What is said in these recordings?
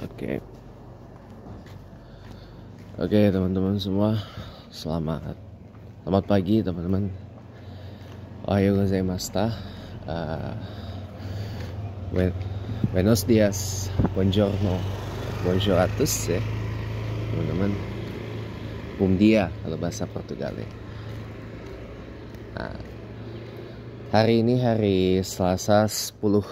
Oke. Oke, teman-teman semua, selamat pagi teman-teman. Ohayo gozaimashita. Buenos dias, buongiorno, bonjour à tous ya teman-teman. Bom dia kalau bahasa Portugal ya. Nah, hari ini hari Selasa 10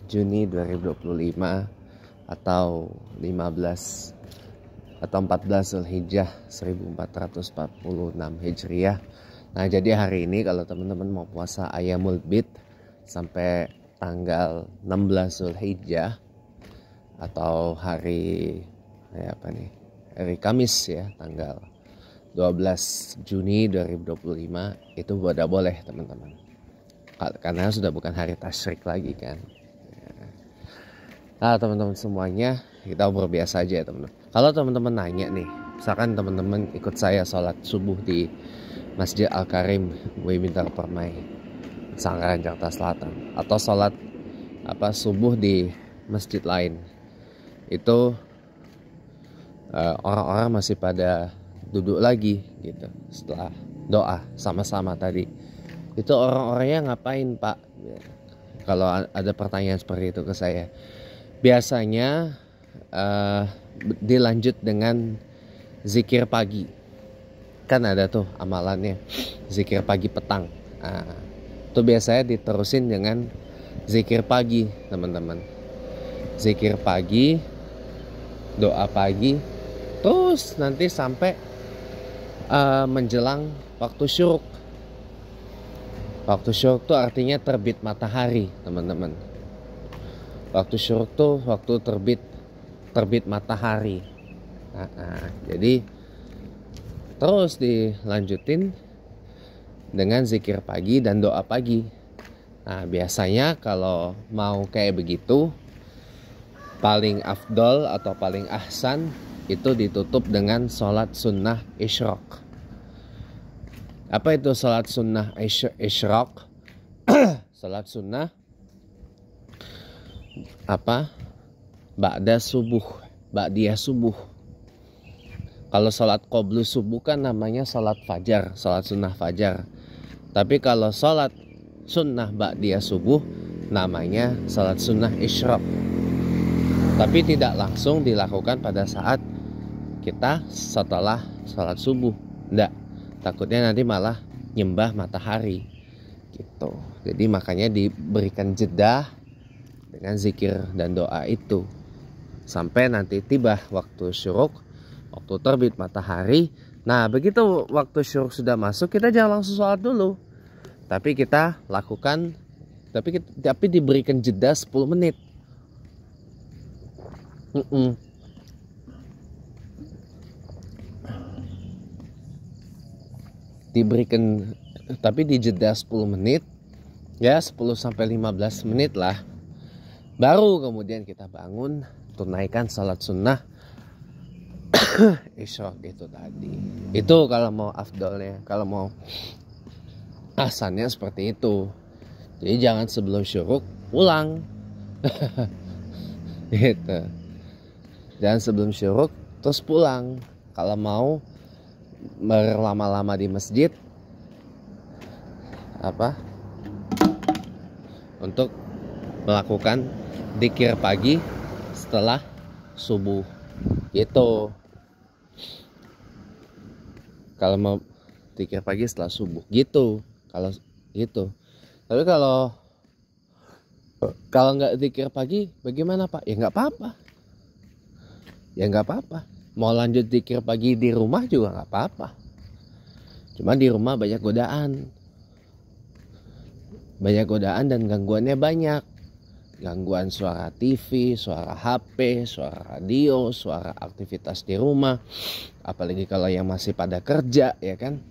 Juni 2025 atau 15 atau 14 Zulhijjah 1446 Hijriah. Nah, jadi hari ini kalau teman-teman mau puasa Ayyamul Bid sampai tanggal 16 Zulhijjah atau hari Kamis ya, tanggal 12 Juni 2025 itu udah boleh teman-teman. Karena sudah bukan hari tasyrik lagi kan. Nah, teman-teman semuanya, kita berbiasa aja ya teman-teman. Kalau teman-teman nanya nih, misalkan teman-teman ikut saya sholat subuh di Masjid Al-Karim Buimintar Permai, Sangkaran Jakarta Selatan, atau sholat subuh di masjid lain, itu orang-orang masih pada duduk lagi gitu setelah doa sama-sama tadi. Itu orang-orangnya ngapain, Pak? Kalau ada pertanyaan seperti itu ke saya, biasanya dilanjut dengan zikir pagi. Kan ada tuh amalannya, zikir pagi petang. Itu biasanya diterusin dengan zikir pagi teman-teman. Zikir pagi, doa pagi, terus nanti sampai menjelang waktu syuruk. Waktu syuruk tuh artinya terbit matahari teman-teman. Waktu syuruk tuh waktu terbit matahari. Jadi terus dilanjutin dengan zikir pagi dan doa pagi. Nah, biasanya kalau mau kayak begitu, paling afdol atau paling ahsan itu ditutup dengan sholat sunnah isyraq. Apa itu sholat sunnah isyraq? Sholat sunnah ba'diyah subuh. Kalau sholat qoblus subuh kan namanya sholat fajar, sholat sunnah fajar. Tapi kalau sholat sunnah ba'diyah subuh namanya sholat sunnah isyraq. Tapi tidak langsung dilakukan pada saat kita setelah sholat subuh. Enggak, takutnya nanti malah nyembah matahari gitu. Jadi makanya diberikan jeda dengan zikir dan doa itu sampai nanti tiba waktu syuruk, waktu terbit matahari. Nah, begitu waktu syuruk sudah masuk, kita jangan langsung sholat dulu, tapi kita lakukan, tapi diberikan jeda 10 menit. Diberikan, tapi di jeda 10 menit ya, 10 sampai 15 menit lah. Baru kemudian kita bangun, tunaikan salat sunnah isyraq itu tadi. Itu kalau mau afdolnya, kalau mau ahsannya seperti itu. Jadi jangan sebelum syuruk pulang. Gitu. Jangan sebelum syuruk terus pulang. Kalau mau berlama-lama di masjid untuk melakukan zikir pagi setelah subuh gitu. Kalau mau zikir pagi setelah subuh gitu, kalau gitu. Tapi kalau nggak zikir pagi bagaimana, Pak? Ya nggak apa-apa. Mau lanjut zikir pagi di rumah juga nggak apa-apa. Cuma di rumah banyak godaan dan gangguannya banyak. Gangguan suara TV, suara HP, suara radio, suara aktivitas di rumah. Apalagi kalau yang masih pada kerja ya kan.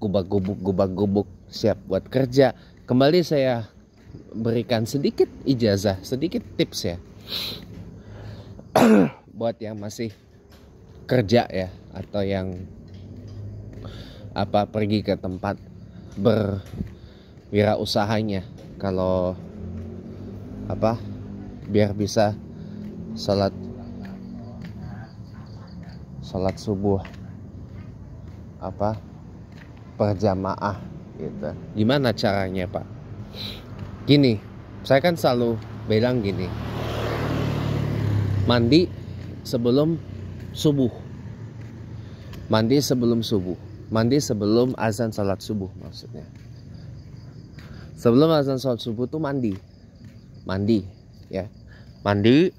Gubak-gubuk siap buat kerja. Kembali saya berikan sedikit ijazah, sedikit tips ya. Buat yang masih kerja ya, atau yang pergi ke tempat berwirausahanya, kalau biar bisa sholat sholat subuh berjamaah gitu. Gimana caranya Pak? Gini, saya kan selalu bilang gini, mandi sebelum subuh, mandi sebelum azan sholat subuh, maksudnya sebelum azan sholat subuh tuh mandi ya, mandi.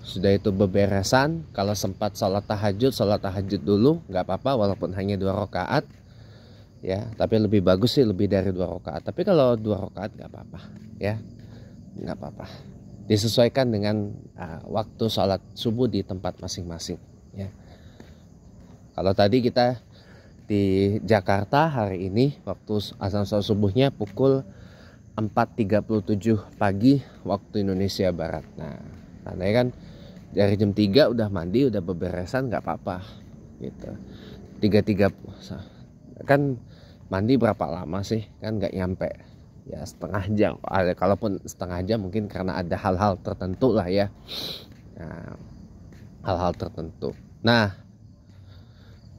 Sudah itu beberesan, kalau sempat sholat tahajud dulu, nggak apa-apa walaupun hanya 2 rakaat ya, tapi lebih bagus sih lebih dari 2 rakaat. Tapi kalau 2 rakaat nggak apa-apa ya, nggak apa-apa, disesuaikan dengan waktu sholat subuh di tempat masing-masing ya. Kalau tadi kita di Jakarta hari ini waktu azan sholat subuhnya pukul 4.37 pagi waktu Indonesia Barat. Nah, tandanya kan dari jam 3 udah mandi, udah beberesan, nggak apa-apa gitu. 3.30 kan mandi berapa lama sih? Kan nggak nyampe ya setengah jam. Kalaupun setengah jam mungkin karena ada hal-hal tertentu lah ya. Nah, hal-hal tertentu. Nah,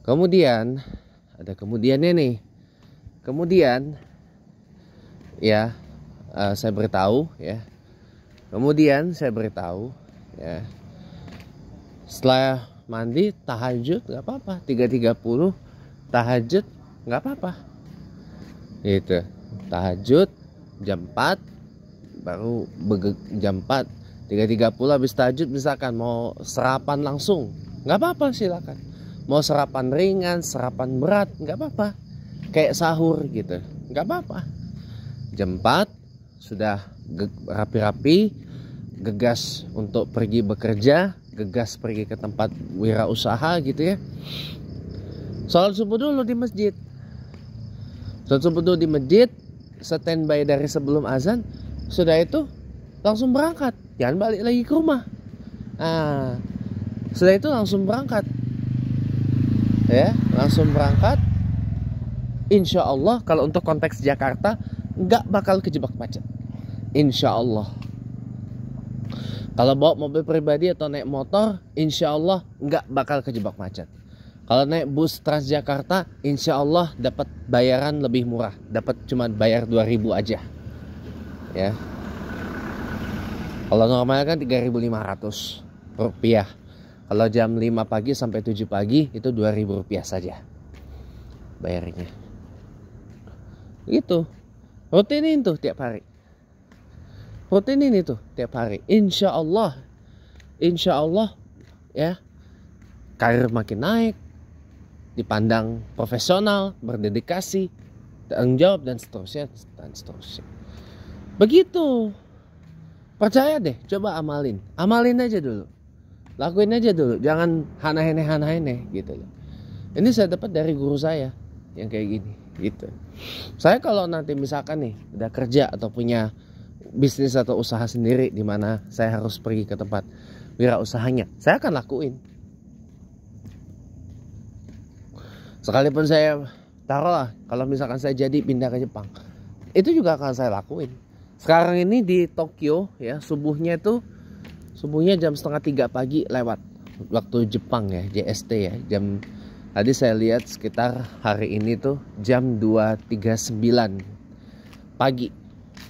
kemudian ada kemudiannya nih. Kemudian ya saya beritahu ya. Kemudian saya beritahu ya. Setelah mandi tahajud nggak apa-apa, 3.30 tahajud nggak apa-apa gitu. Tahajud jam 4 baru jam 4 3.30 habis tahajud, misalkan mau sarapan langsung nggak apa-apa, silakan. Mau sarapan ringan, sarapan berat nggak apa-apa, kayak sahur gitu nggak apa-apa. Jam 4 sudah rapi-rapi, gegas untuk pergi bekerja, gegas pergi ke tempat wirausaha gitu ya. Sholat subuh dulu di masjid. Sholat subuh dulu di masjid, standby dari sebelum azan. Sudah itu langsung berangkat, jangan balik lagi ke rumah. Nah, sudah itu langsung berangkat ya, langsung berangkat. Insya Allah kalau untuk konteks Jakarta nggak bakal kejebak macet, insya Allah. Kalau bawa mobil pribadi atau naik motor, insya Allah nggak bakal kejebak macet. Kalau naik bus Transjakarta, insya Allah dapat bayaran lebih murah. Dapat cuma bayar 2.000 aja. Ya. Kalau normalnya kan 3.500 rupiah. Kalau jam 5 pagi sampai 7 pagi itu 2.000 rupiah saja bayarnya. Itu rutinin tuh tiap hari. Rutinin itu tiap hari. Insya Allah ya, karir makin naik, dipandang profesional, berdedikasi, tanggung jawab dan seterusnya. Begitu. Percaya deh, coba amalin aja dulu, lakuin aja dulu, jangan hana-hene gitu loh. Ini saya dapat dari guru saya yang kayak gini gitu. Saya kalau nanti misalkan nih udah kerja atau punya bisnis atau usaha sendiri di mana saya harus pergi ke tempat wirausahanya, saya akan lakuin. Sekalipun saya taruhlah kalau misalkan saya jadi pindah ke Jepang, itu juga akan saya lakuin. Sekarang ini di Tokyo ya, subuhnya jam 2:30 pagi lewat waktu Jepang ya, JST ya. Jam tadi saya lihat sekitar hari ini tuh jam 2:39 pagi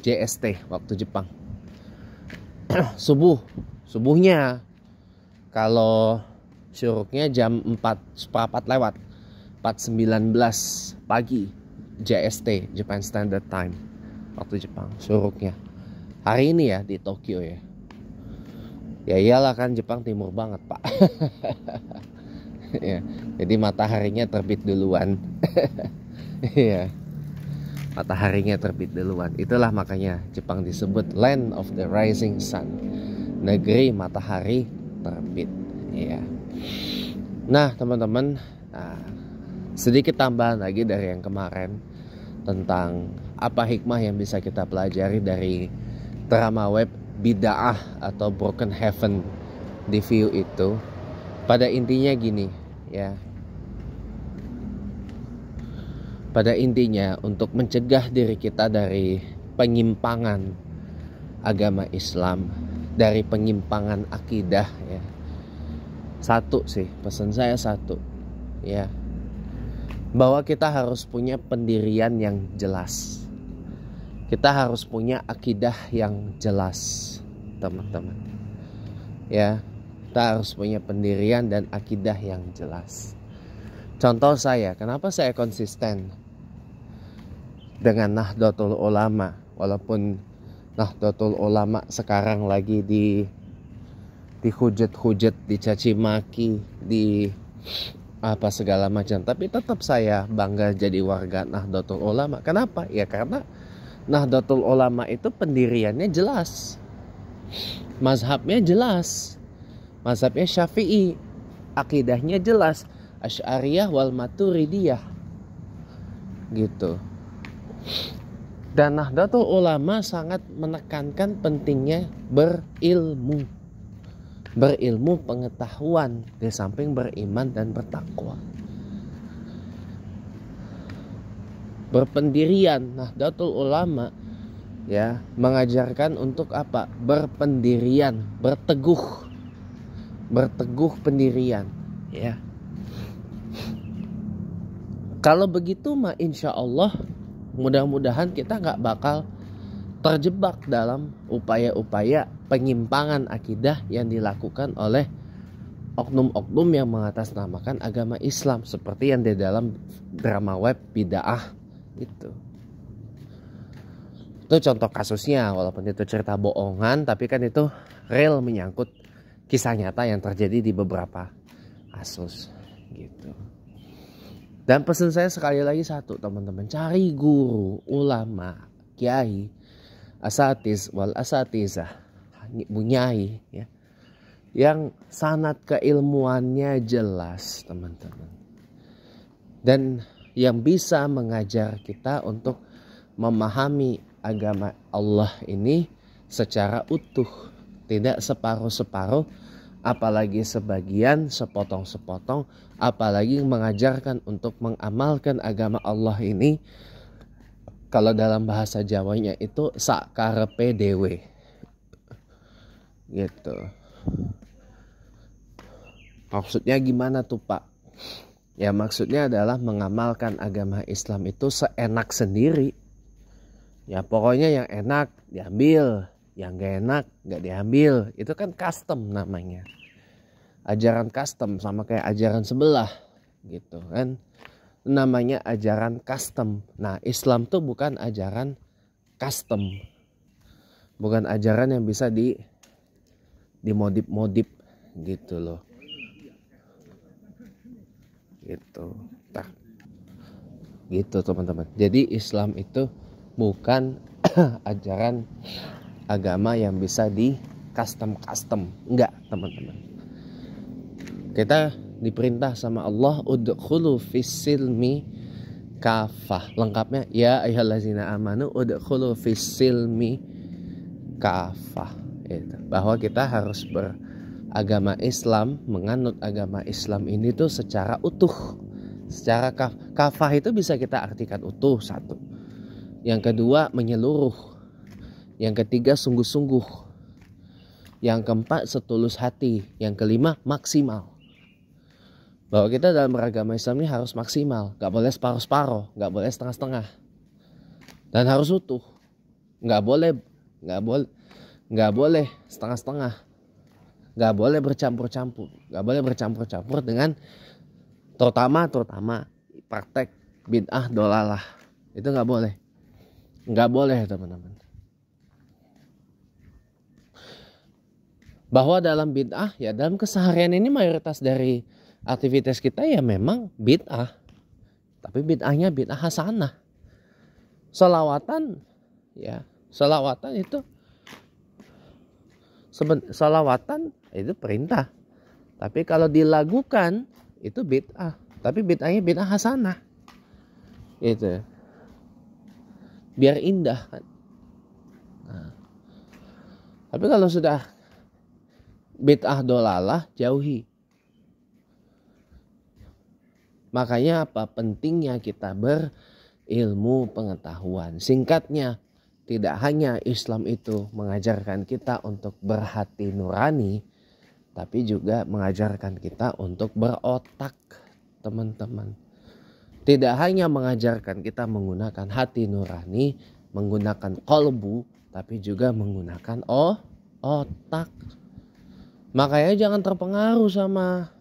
JST waktu Jepang. Subuhnya kalau syuruknya jam 4:04 lewat, 4:19 pagi JST, Japan Standard Time waktu Jepang syuruknya. Hari ini ya di Tokyo ya. Ya iyalah kan Jepang timur banget Pak. Ya, jadi mataharinya terbit duluan. Iya. Mataharinya terbit duluan. Itulah makanya Jepang disebut Land of the Rising Sun, negeri matahari terbit. Iya. Nah teman-teman, sedikit tambahan lagi dari yang kemarin tentang apa hikmah yang bisa kita pelajari dari drama web Bid'ah atau Broken Heaven di View itu. Pada intinya gini ya. Pada intinya untuk mencegah diri kita dari penyimpangan agama Islam, dari penyimpangan akidah ya. Satu sih, pesan saya satu, ya, bahwa kita harus punya pendirian yang jelas. Kita harus punya akidah yang jelas, teman-teman. Ya, kita harus punya pendirian dan akidah yang jelas. Contoh saya, kenapa saya konsisten dengan Nahdlatul Ulama, walaupun Nahdlatul Ulama sekarang lagi dihujat-hujat, dicaci maki, di apa segala macam, tapi tetap saya bangga jadi warga Nahdlatul Ulama. Kenapa? Ya karena Nahdlatul Ulama itu pendiriannya jelas, mazhabnya jelas, mazhabnya Syafi'i, akidahnya jelas, Asy'ariyah wal Maturidiyah, gitu. Dan Nahdlatul Ulama sangat menekankan pentingnya berilmu, pengetahuan, di samping beriman dan bertakwa. Berpendirian, Nahdlatul Ulama ya mengajarkan untuk apa? Berpendirian, berteguh pendirian, ya. Kalau begitu mah insya Allah mudah-mudahan kita nggak bakal terjebak dalam upaya-upaya penyimpangan akidah yang dilakukan oleh oknum-oknum yang mengatasnamakan agama Islam, seperti yang di dalam drama web Bid'ah itu contoh kasusnya. Walaupun itu cerita bohongan, tapi kan itu real, menyangkut kisah nyata yang terjadi di beberapa kasus, gitu. Dan pesan saya sekali lagi satu, teman-teman, cari guru, ulama, kiai, asatiz wal asatizah, bunyai, ya, yang sanad keilmuannya jelas, teman-teman, dan yang bisa mengajar kita untuk memahami agama Allah ini secara utuh, tidak separuh-separuh, apalagi sebagian, sepotong-sepotong, apalagi mengajarkan untuk mengamalkan agama Allah ini, kalau dalam bahasa Jawanya itu sakarepe dewe, gitu. Maksudnya gimana tuh Pak? Ya maksudnya adalah mengamalkan agama Islam itu seenak sendiri. Ya pokoknya yang enak diambil, yang gak enak gak diambil. Itu kan custom namanya. Ajaran custom, sama kayak ajaran sebelah, gitu kan. Namanya ajaran custom. Nah Islam tuh bukan ajaran custom. Bukan ajaran yang bisa dimodif-modif gitu loh. Gitu. Nah, gitu teman-teman. Jadi Islam itu bukan ajaran agama yang bisa di custom. Enggak, teman-teman. Kita diperintah sama Allah udkhulu fis-silmi kafah. Lengkapnya ya ayyuhallazina amanu udkhulu fis-silmi kafah. Bahwa kita harus beragama Islam, menganut agama Islam ini tuh secara utuh, secara kafah itu bisa kita artikan utuh, satu. Yang kedua menyeluruh. Yang ketiga sungguh-sungguh. Yang keempat setulus hati. Yang kelima maksimal. Bahwa kita dalam beragama Islam ini harus maksimal, gak boleh separuh-separuh, gak boleh setengah-setengah, dan harus utuh. Gak boleh setengah-setengah, gak boleh bercampur-campur, dengan terutama praktek bid'ah dolalah. Itu gak boleh teman-teman. Bahwa dalam bid'ah, ya dalam keseharian ini mayoritas dari aktivitas kita ya memang bid'ah, tapi bid'ahnya bid'ah hasanah. Selawatan itu perintah, tapi kalau dilakukan itu bid'ah, tapi bid'ahnya bid'ah hasanah, itu biar indah kan. Nah, tapi kalau sudah bid'ah dolalah, jauhi. Makanya apa? Pentingnya kita berilmu pengetahuan. Singkatnya, tidak hanya Islam itu mengajarkan kita untuk berhati nurani, tapi juga mengajarkan kita untuk berotak, teman-teman. Tidak hanya mengajarkan kita menggunakan hati nurani, menggunakan kolbu, tapi juga menggunakan otak. Makanya jangan terpengaruh sama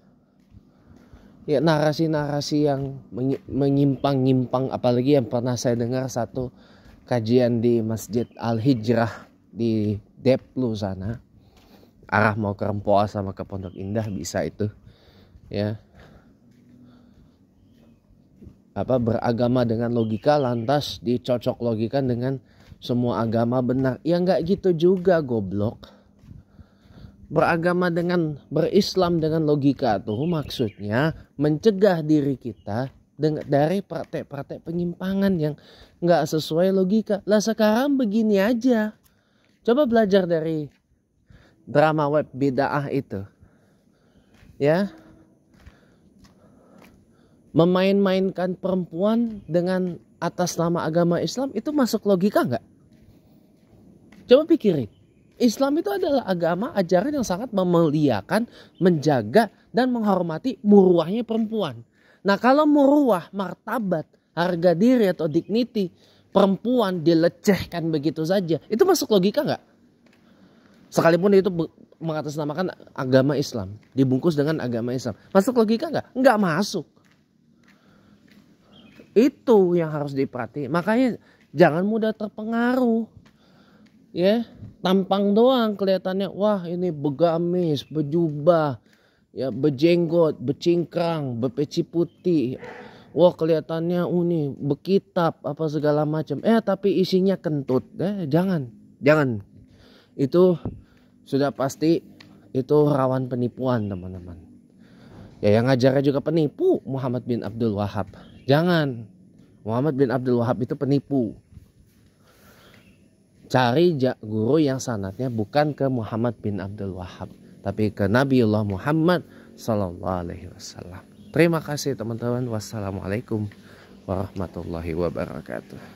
ya narasi-narasi yang menyimpang-nyimpang. Apalagi yang pernah saya dengar satu kajian di Masjid Al-Hijrah di Deplu sana, arah mau ke Rempoa sama ke Pondok Indah, bisa itu ya. Beragama dengan logika lantas dicocok logikan dengan semua agama benar. Ya nggak gitu juga, goblok. Beragama dengan berislam dengan logika tuh maksudnya mencegah diri kita dari praktek-praktek penyimpangan yang nggak sesuai logika. Lah sekarang begini aja. Coba belajar dari drama web bid'ah itu. Ya. Memain-mainkan perempuan dengan atas nama agama Islam itu masuk logika nggak? Coba pikirin. Islam itu adalah agama ajaran yang sangat memuliakan, menjaga, dan menghormati muruahnya perempuan. Nah kalau muruah, martabat, harga diri atau dignity perempuan dilecehkan begitu saja, itu masuk logika nggak? Sekalipun itu mengatasnamakan agama Islam, dibungkus dengan agama Islam, masuk logika nggak? Nggak masuk. Itu yang harus diperhatikan. Makanya jangan mudah terpengaruh. Ya, tampang doang kelihatannya, wah ini begamis, berjubah, ya bejenggot, becingkrang, berpeci putih. Wah kelihatannya nih bekitab apa segala macam. Tapi isinya kentut. Jangan. Itu sudah pasti itu rawan penipuan, teman-teman. Ya yang ngajarnya juga penipu, Muhammad bin Abdul Wahab. Jangan. Muhammad bin Abdul Wahab itu penipu. Cari guru yang sanadnya bukan ke Muhammad bin Abdul Wahab, tapi ke Nabiullah Muhammad sallallahu alaihi wasallam. Terima kasih teman-teman. Wassalamualaikum warahmatullahi wabarakatuh.